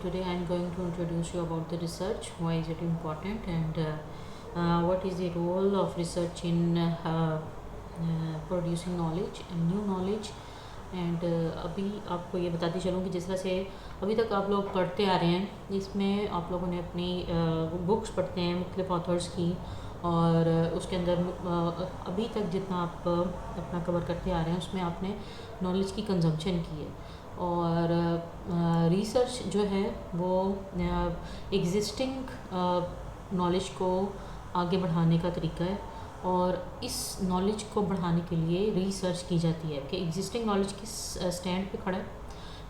today I'm going to introduce you about the research, why is it important, and what is the role of research in producing knowledge and new knowledge. And अभी आपको ये बताती चलूँ कि जिस तरह से अभी तक आप लोग पढ़ते आ रहे हैं, इसमें आप लोगों ने अपनी बुक्स पढ़ते हैं मुख्तलिफ ऑथर्स की, और उसके अंदर अभी तक जितना आप अपना कवर करते आ रहे हैं उसमें आपने नॉलेज की कंजम्पशन की है। और रिसर्च जो है वो एग्जिस्टिंग नॉलेज को आगे बढ़ाने का तरीका है, और इस नॉलेज को बढ़ाने के लिए रिसर्च की जाती है कि एग्जिस्टिंग नॉलेज किस स्टैंड पे खड़ा है,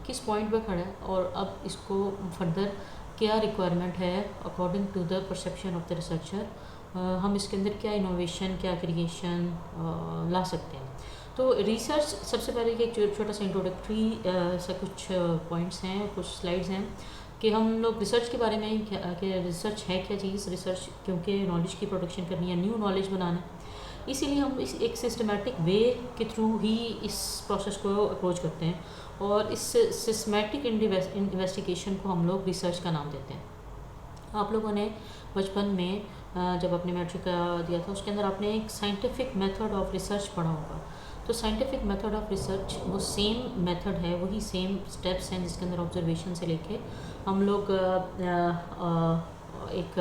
किस पॉइंट पे खड़ा है, और अब इसको फर्दर क्या रिक्वायरमेंट है according to the perception of the researcher, हम इसके अंदर क्या इनोवेशन, क्या क्रिएशन ला सकते हैं। तो रिसर्च सबसे पहले एक छोटा सा इंट्रोडक्टरी सा कुछ पॉइंट्स हैं, कुछ स्लाइड्स हैं कि हम लोग रिसर्च के बारे में कि रिसर्च है क्या चीज़। रिसर्च क्योंकि नॉलेज की प्रोडक्शन करनी है, न्यू नॉलेज बनाना है, इसीलिए हम इस एक सिस्टमेटिक वे के थ्रू ही इस प्रोसेस को अप्रोच करते हैं, और इस सिस्टमेटिक इन्वेस्टिगेशन को हम लोग रिसर्च का नाम देते हैं। आप लोगों ने बचपन में जब आपने मैट्रिक का दिया था उसके अंदर आपने एक साइंटिफिक मेथड ऑफ रिसर्च पढ़ा होगा। तो साइंटिफिक मेथड ऑफ रिसर्च वो सेम मेथड है, वही सेम स्टेप्स हैं जिसके अंदर ऑब्जर्वेशन से लेके हम लोग एक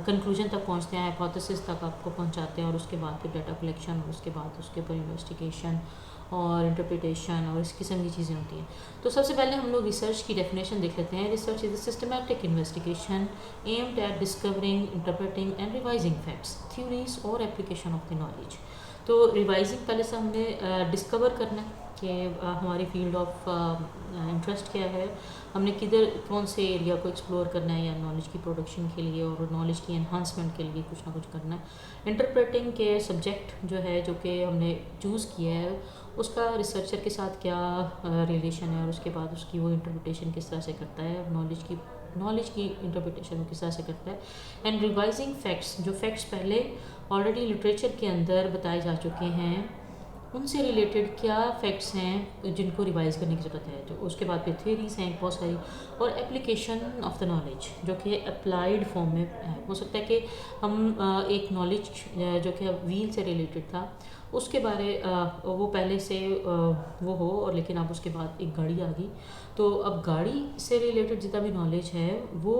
कंक्लूजन तक पहुंचते हैं, हाइपोथेसिस तक आपको पहुंचाते हैं, और उसके बाद फिर डाटा कलेक्शन, और उसके बाद उसके ऊपर इन्वेस्टिगेशन और इंटरप्रिटेशन और इस किस्म की चीज़ें होती हैं। तो सबसे पहले हम लोग रिसर्च की डेफिनेशन देख लेते हैं। Research is a systematic investigation aimed at discovering, interpreting and revising facts, theories और एप्लीकेशन ऑफ द नॉलेज। तो रिवाइजिंग पहले से हमने डिस्कवर करना है कि हमारी फील्ड ऑफ इंटरेस्ट क्या है, हमने किधर कौन से एरिया को एक्सप्लोर करना है या नॉलेज की प्रोडक्शन के लिए और नॉलेज की एनहांसमेंट के लिए कुछ ना कुछ करना है। इंटरप्रेटिंग के सब्जेक्ट जो है, जो कि हमने चूज़ किया है, उसका रिसर्चर के साथ क्या रिलेशन है, और उसके बाद उसकी वो इंटरप्रिटेशन किस तरह से करता है, नॉलेज की इंटरप्रिटेशन वो किस तरह से करता है। एंड रिवाइजिंग फैक्ट्स, जो फैक्ट्स पहले ऑलरेडी लिटरेचर के अंदर बताए जा चुके हैं, उनसे रिलेटेड क्या फैक्ट्स हैं जिनको रिवाइज करने की ज़रूरत है। तो उसके बाद फिर थ्योरीज हैं बहुत सारी, और एप्लीकेशन ऑफ द नॉलेज जो कि अप्लाइड फॉर्म में है। हो सकता है कि हम एक नॉलेज जो कि व्हील से रिलेटेड था उसके बारे वो पहले से वो हो, और लेकिन अब उसके बाद एक गाड़ी आ गई, तो अब गाड़ी से रिलेटेड जितना भी नॉलेज है वो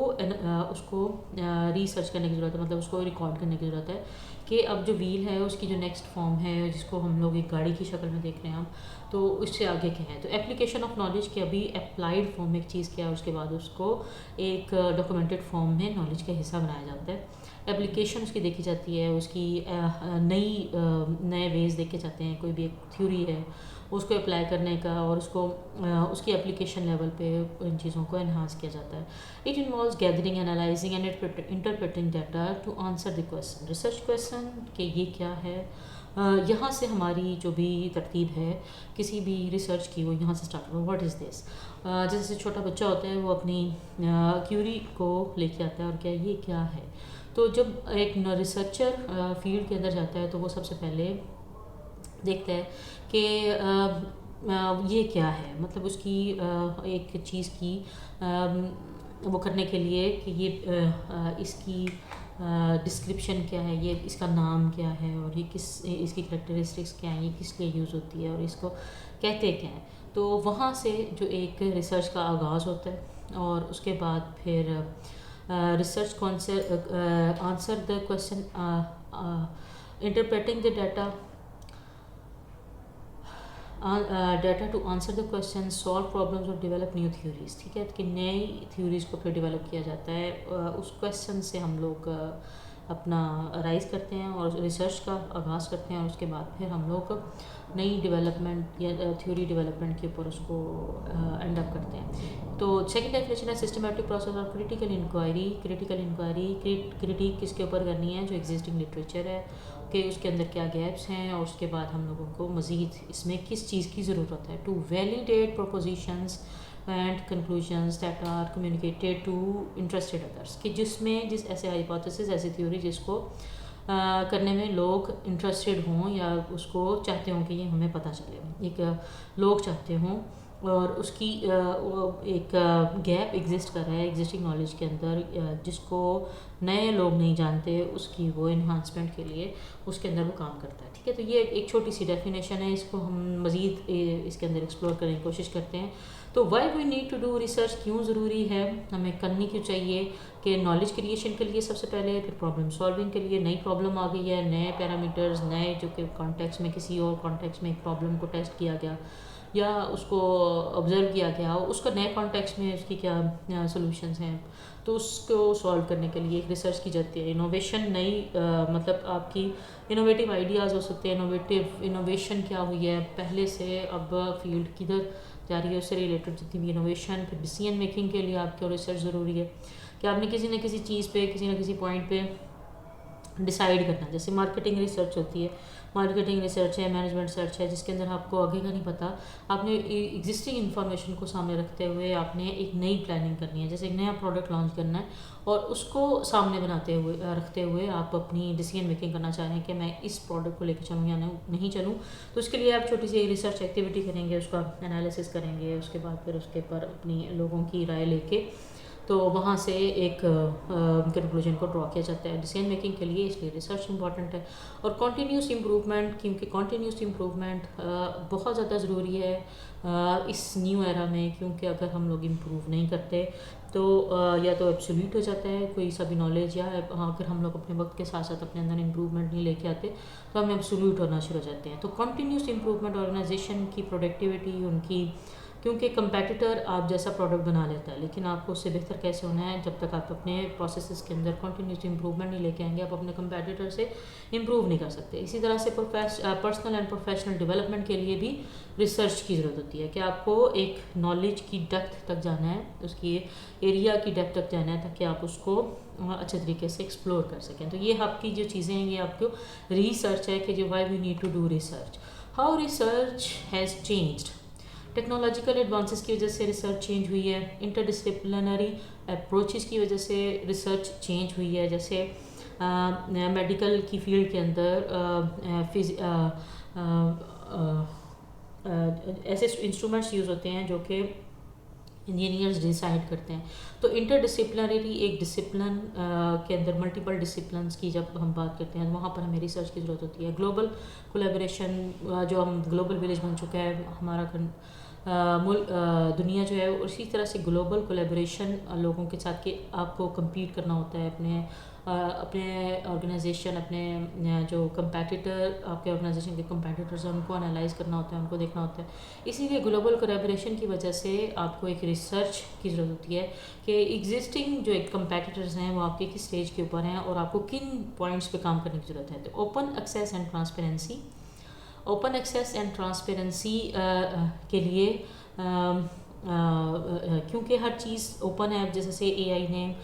उसको रिसर्च करने की ज़रूरत है, मतलब उसको रिकॉर्ड करने की ज़रूरत है कि अब जो व्हील है उसकी जो नेक्स्ट फॉर्म है, जिसको हम लोग एक गाड़ी की शक्ल में देख रहे हैं हम, तो उससे आगे क्या है। तो एप्लीकेशन ऑफ नॉलेज के अभी अप्लाइड फॉर्म में एक चीज़ क्या है, उसके बाद उसको एक डॉक्यूमेंटेड फॉर्म में नॉलेज का हिस्सा बनाया जाता है। एप्लीकेशन उसकी देखी जाती है, उसकी नए वेज देखे जाते हैं। कोई भी एक थ्योरी है उसको अप्लाई करने का, और उसको उसकी एप्लीकेशन लेवल पे इन चीज़ों को एनहांस किया जाता है। It involves gathering, analysing and interpreting data to answer the question, research question कि ये क्या है। यहाँ से हमारी जो भी तरतीब है किसी भी रिसर्च की, वो यहाँ से स्टार्ट हो। व्हाट इज़ दिस, जैसे छोटा बच्चा होता है वो अपनी क्यूरी को लेके आता है, और क्या ये क्या है। तो जब एक रिसर्चर फील्ड के अंदर जाता है तो वो सबसे पहले देखता है कि ये क्या है, मतलब उसकी एक चीज़ की वो करने के लिए कि ये इसकी डिस्क्रिप्शन क्या है, ये इसका नाम क्या है, और ये इसकी करेक्टरिस्टिक्स क्या है, ये किस लिए यूज़ होती है, और इसको कहते क्या हैं। तो वहाँ से जो एक रिसर्च का आगाज़ होता है, और उसके बाद फिर research answer the question, interpreting the data to answer the question, solve problems और डेवलप न्यू थ्योरीज। ठीक है, कि नई थ्योरीज को फिर डेवलप किया जाता है। उस क्वेश्चन से हम लोग अपना राइज करते हैं और रिसर्च का आगाज़ करते हैं, और उसके बाद फिर हम लोग नई डेवलपमेंट या थ्योरी डेवलपमेंट के ऊपर उसको एंड अप करते हैं। तो सेकंड डेफिनेशन है सिस्टमैटिक प्रोसेस और क्रिटिकल इंक्वायरी। क्रिटिक किसके ऊपर करनी है, जो एग्जिस्टिंग लिटरेचर है कि उसके अंदर क्या गैप्स हैं, और उसके बाद हम लोगों को मज़ीद इसमें किस चीज़ की ज़रूरत है, to validate propositions and conclusions that are communicated to interested others, कि जिस ऐसे हाइपोथेसिस, ऐसी थ्योरी जिसको करने में लोग इंटरेस्टेड हों या उसको चाहते हों कि ये हमें पता चले, एक लोग चाहते हों और उसकी वो एक गैप एग्जिस्ट कर रहा है एग्जिस्टिंग नॉलेज के अंदर, जिसको नए लोग नहीं जानते, उसकी वो इन्हांसमेंट के लिए उसके अंदर वो काम करता है। ठीक है, तो ये एक छोटी सी डेफिनेशन है, इसको हम मज़ीद इसके अंदर एक्सप्लोर करने की कोशिश करते हैं। तो why we need to do research, क्यों ज़रूरी है, हमें करनी क्यों चाहिए, कि नॉलेज क्रिएशन के लिए सबसे पहले, फिर प्रॉब्लम सॉल्विंग के लिए, नई प्रॉब्लम आ गई है, नए पैरामीटर्स, नए जो कि कॉन्टेक्स्ट में किसी और कॉन्टेक्स्ट में एक प्रॉब्लम को टेस्ट किया गया या उसको ऑब्ज़र्व किया गया, उसका नए कॉन्टेक्स्ट में उसकी क्या सॉल्यूशंस हैं, तो उसको सॉल्व करने के लिए एक रिसर्च की जाती है। इनोवेशन नई मतलब आपकी इनोवेटिव आइडियाज़ हो सकते हैं, इनोवेशन क्या हुई है पहले से, अब फील्ड किधर जा रही है, उससे रिलेटेड जितनी भी इनोवेशन। फिर डिसीजन मेकिंग के लिए आपको रिसर्च ज़रूरी है कि आपने किसी न किसी चीज़ पे, किसी न किसी पॉइंट पे डिसाइड करना। जैसे मार्केटिंग रिसर्च होती है, मार्केटिंग रिसर्च है, मैनेजमेंट रिसर्च है, जिसके अंदर आपको आगे का नहीं पता, आपने एग्जिस्टिंग इन्फॉर्मेशन को सामने रखते हुए आपने एक नई प्लानिंग करनी है। जैसे एक नया प्रोडक्ट लॉन्च करना है और उसको सामने बनाते हुए रखते हुए आप अपनी डिसीजन मेकिंग करना चाह रहे हैं कि मैं इस प्रोडक्ट को लेकर चलूँ या नहीं चलूँ, तो उसके लिए आप छोटी सी रिसर्च एक्टिविटी करेंगे, उसका एनालिसिस करेंगे, उसके बाद फिर उसके पर अपनी लोगों की राय लेके तो वहाँ से एक कंक्लूजन को ड्रॉ किया जाता है डिसीजन मेकिंग के लिए। इसलिए रिसर्च इंपॉर्टेंट है। और कॉन्टीन्यूस इम्प्रूवमेंट, क्योंकि कॉन्टीन्यूस इम्प्रूवमेंट बहुत ज़्यादा ज़रूरी है इस न्यू एरा में, क्योंकि अगर हम लोग इम्प्रूव नहीं करते तो या तो एब्सोल्यूट हो जाता है कोई सा भी नॉलेज, या अगर हम लोग अपने वक्त के साथ साथ अपने अंदर इम्प्रूवमेंट नहीं लेके आते तो हम एब्सोल्यूट होना शुरू हो जाते हैं। तो कॉन्टीन्यूस इम्प्रूवमेंट ऑर्गेनाइजेशन की प्रोडक्टिविटी उनकी, क्योंकि कंपेटिटर आप जैसा प्रोडक्ट बना लेता है, लेकिन आपको उससे बेहतर कैसे होना है, जब तक आप अपने प्रोसेसेस के अंदर कंटिन्यूस इंप्रूवमेंट नहीं लेके आएंगे, आप अपने कंपेटिटर से इंप्रूव नहीं कर सकते। इसी तरह से पर्सनल एंड प्रोफेशनल डेवलपमेंट के लिए भी रिसर्च की ज़रूरत होती है कि आपको एक नॉलेज की डेप्थ तक जाना है, उसकी एरिया की डेप्थ तक जाना है, ताकि आप उसको अच्छे तरीके से एक्सप्लोर कर सकें। तो ये आपकी जो चीज़ें हैं, ये आपको रिसर्च है कि जो why we need to do research. How research has changed, technological advances की वजह से रिसर्च चेंज हुई है, इंटरडिसिप्लिनरी अप्रोचेस की वजह से रिसर्च चेंज हुई है। जैसे मेडिकल की फील्ड के अंदर ऐसे इंस्ट्रूमेंट्स यूज़ होते हैं जो कि इंजीनियर्स डिसाइड करते हैं। तो इंटरडिसिप्लिनरी एक डिसिप्लिन के अंदर मल्टीपल डिसिप्लिन्स की जब हम बात करते हैं, वहाँ पर हमें रिसर्च की ज़रूरत होती है। ग्लोबल कोलैबोरेशन, जो हम ग्लोबल विलेज बन चुका है हमारा दुनिया जो है, उसी तरह से ग्लोबल कोलैबोरेशन लोगों के साथ कि आपको compete करना होता है, अपने ऑर्गेनाइजेशन, अपने जो कंपेटिटर, आपके ऑर्गेनाइजेशन के कंपेटिटर्स हैं, उनको एनालाइज करना होता है, उनको देखना होता है। इसीलिए ग्लोबल कोलैबोरेशन की वजह से आपको एक रिसर्च की ज़रूरत होती है कि एग्जिस्टिंग जो एक कंपेटिटर्स हैं वो आपके किस स्टेज के ऊपर हैं और आपको किन पॉइंट्स पे काम करने की ज़रूरत है। तो open access and transparency, open access and transparency के लिए क्योंकि हर चीज़ ओपन है, जैसे एआई ने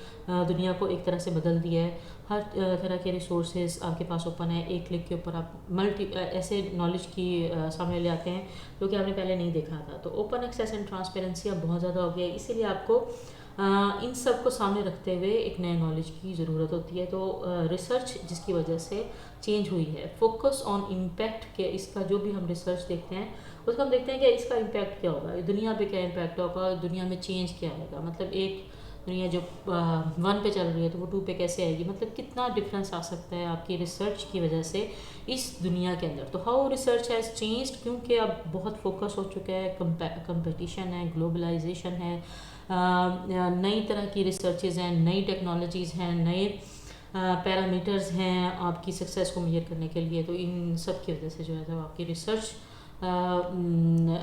दुनिया को एक तरह से बदल दिया है, हर तरह के रिसोर्सेज आपके पास ओपन है, एक क्लिक के ऊपर आप ऐसे नॉलेज की सामने ले आते हैं जो कि आपने पहले नहीं देखा था। तो ओपन एक्सेस एंड ट्रांसपेरेंसी अब बहुत ज़्यादा हो गया है, इसीलिए आपको इन सब को सामने रखते हुए एक नए नॉलेज की ज़रूरत होती है। तो रिसर्च जिसकी वजह से चेंज हुई है, फोकस ऑन इम्पैक्ट के, इसका जो भी हम रिसर्च देखते हैं उसको हम देखते हैं कि इसका इम्पैक्ट क्या होगा, दुनिया पे क्या इम्पैक्ट होगा, दुनिया में चेंज क्या आएगा, मतलब एक दुनिया जो 1 पे चल रही है तो वो 2 पे कैसे आएगी, मतलब कितना डिफरेंस आ सकता है आपकी रिसर्च की वजह से इस दुनिया के अंदर। तो हाउ रिसर्च हैज़ चेंज्ड, क्योंकि अब बहुत फोकस हो चुका है, कंपटीशन है, ग्लोबलाइजेशन है, नई तरह की रिसर्चेज हैं, नई टेक्नोलॉजीज़ हैं, नए पैरामीटर्स हैं आपकी सक्सेस को मेजर करने के लिए। तो इन सब की वजह से जो है तो आपकी रिसर्च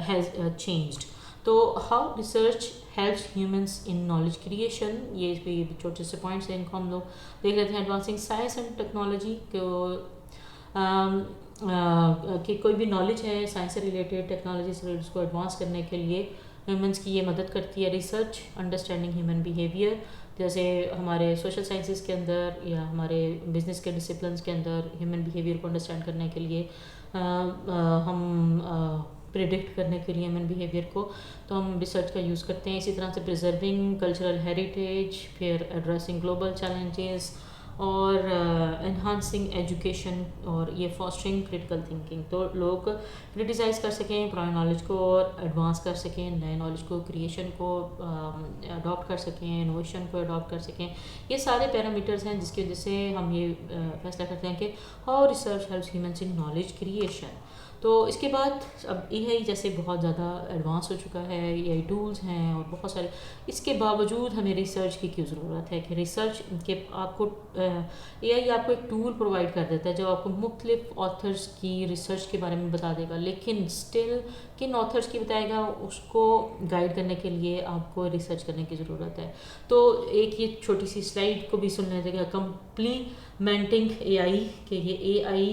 हैज़ चेंज्ड। तो how research helps humans in knowledge creation, ये भी छोटे से पॉइंट्स हैं, इनको हम लोग देख लेते हैं। एडवांसिंग साइंस एंड टेक्नोलॉजी को कि कोई भी नॉलेज है साइंस से रिलेटेड, टेक्नोलॉजी से रिलेटेड, उसको एडवांस करने के लिए ह्यूमंस की ये मदद करती है रिसर्च। अंडरस्टैंडिंग ह्यूमन बिहेवियर, जैसे हमारे सोशल साइंसेस के अंदर या हमारे बिजनेस के डिसिप्लिन्स के अंदर ह्यूमन बिहेवियर को अंडरस्टैंड करने के लिए हम प्रिडिक्ट करने के लिए ह्यूमन बिहेवियर को, तो हम रिसर्च का यूज़ करते हैं। इसी तरह से प्रिजर्विंग कल्चरल हेरिटेज, फिर एड्रेसिंग ग्लोबल चैलेंजेस और एनहांसिंग एजुकेशन और ये फॉस्टरिंग क्रिटिकल थिंकिंग, तो लोग क्रिटिसाइज़ कर सकें पुराने नॉलेज को और एडवांस कर सकें, नए नॉलेज को, क्रिएशन को अडॉप्ट कर सकें, इनोवेशन को अडॉप्ट कर सकें। ये सारे पैरामीटर्स हैं जिसकी वजह से हम ये फैसला करते हैं कि how research helps humans in knowledge creation. तो इसके बाद अब एआई जैसे बहुत ज़्यादा एडवांस हो चुका है, एआई टूल्स हैं और बहुत सारे, इसके बावजूद हमें रिसर्च की क्यों ज़रूरत है कि रिसर्च के आपको एआई आपको एक टूल प्रोवाइड कर देता है जो आपको मुख्तलिफ ऑथर्स की रिसर्च के बारे में बता देगा, लेकिन स्टिल किन ऑथर्स की बताएगा उसको गाइड करने के लिए आपको रिसर्च करने की ज़रूरत है। तो एक ये छोटी सी स्लाइड को भी सुन लेते हैं, कंप्लीमेंटिंग एआई, कि ये एआई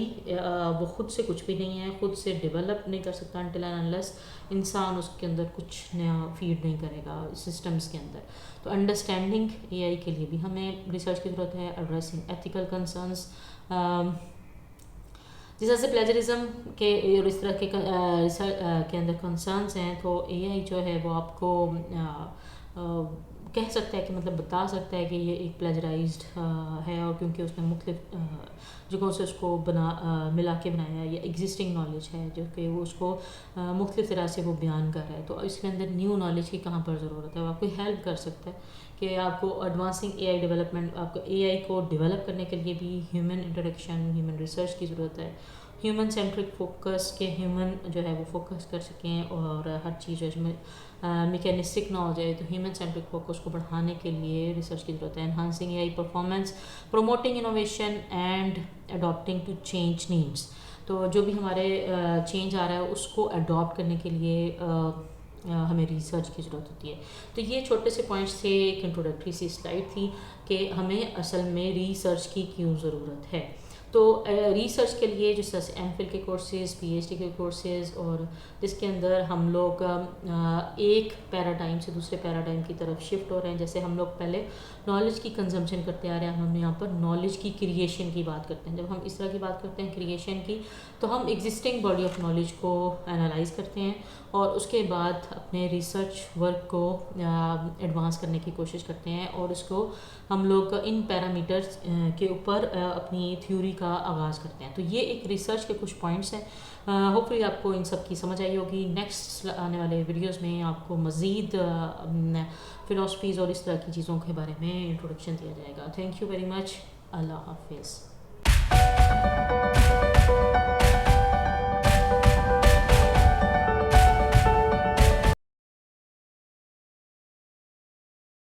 वो खुद से कुछ भी नहीं है, खुद से डेवलप नहीं कर सकता अनटिल एंड अनलेस इंसान उसके अंदर कुछ नया फीड नहीं करेगा सिस्टम्स के अंदर। तो अंडरस्टैंडिंग एआई के लिए भी हमें रिसर्च की ज़रूरत है, एड्रेसिंग एथिकल कंसर्न्स, जिस तरह से प्लेजरिज्म के और इस तरह के रिसर्च के अंदर कंसर्न्स हैं, तो एआई जो है वो आपको कह सकता है कि मतलब बता सकता है कि ये एक प्लेजराइज्ड है, और क्योंकि उसने मुख्तलिफ जगहों से उसको मिला के बनाया है, या एग्जिस्टिंग नॉलेज है जो कि वो उसको मुख्तलिफ तरह से वो बयान कर रहा है। तो इसके अंदर न्यू नॉलेज की कहाँ पर ज़रूरत है, वो आपको हेल्प कर सकता है कि आपको एडवांसिंग एआई डेवलपमेंट, आपको एआई को डेवलप करने के लिए भी ह्यूमन इंटरेक्शन, ह्यूमन रिसर्च की ज़रूरत है, ह्यूमन सेंट्रिक फोकस के ह्यूमन जो है वो फोकस कर सकें, और हर चीज़ इसमें मैकेनिस्टिक ना हो जाए, तो ह्यूमन सेंट्रिक फोकस को बढ़ाने के लिए रिसर्च की ज़रूरत है। Enhancing AI performance, promoting innovation and adopting to change needs, तो जो भी हमारे चेंज आ रहा है उसको अडॉप्ट करने के लिए हमें रिसर्च की ज़रूरत होती है। तो ये छोटे से पॉइंट्स थे, एक इंट्रोडक्टरी सी स्लाइड थी कि हमें असल में रिसर्च की क्यों ज़रूरत है। तो रिसर्च के लिए जिस तरह से एमफिल के कोर्सेज़, पीएचडी के कोर्सेज़, और जिसके अंदर हम लोग एक पैराडाइम से दूसरे पैराडाइम की तरफ शिफ्ट हो रहे हैं। जैसे हम लोग पहले नॉलेज की कंजम्पशन करते आ रहे हैं, हम यहाँ पर नॉलेज की क्रिएशन की बात करते हैं। जब हम इस तरह की बात करते हैं क्रिएशन की, तो हम एग्जिस्टिंग बॉडी ऑफ नॉलेज को एनालाइज करते हैं और उसके बाद अपने रिसर्च वर्क को एडवांस करने की कोशिश करते हैं, और उसको हम लोग इन पैरामीटर्स के ऊपर अपनी थ्योरी का आगाज़ करते हैं। तो ये एक रिसर्च के कुछ पॉइंट्स हैं। होपफुली आपको इन सब की समझ आई होगी। नेक्स्ट आने वाले वीडियोस में आपको मज़ीद फ़िलॉसफीज़ और इस तरह की चीज़ों के बारे में इंट्रोडक्शन दिया जाएगा। Thank you very much. अल्लाह हाफिज़।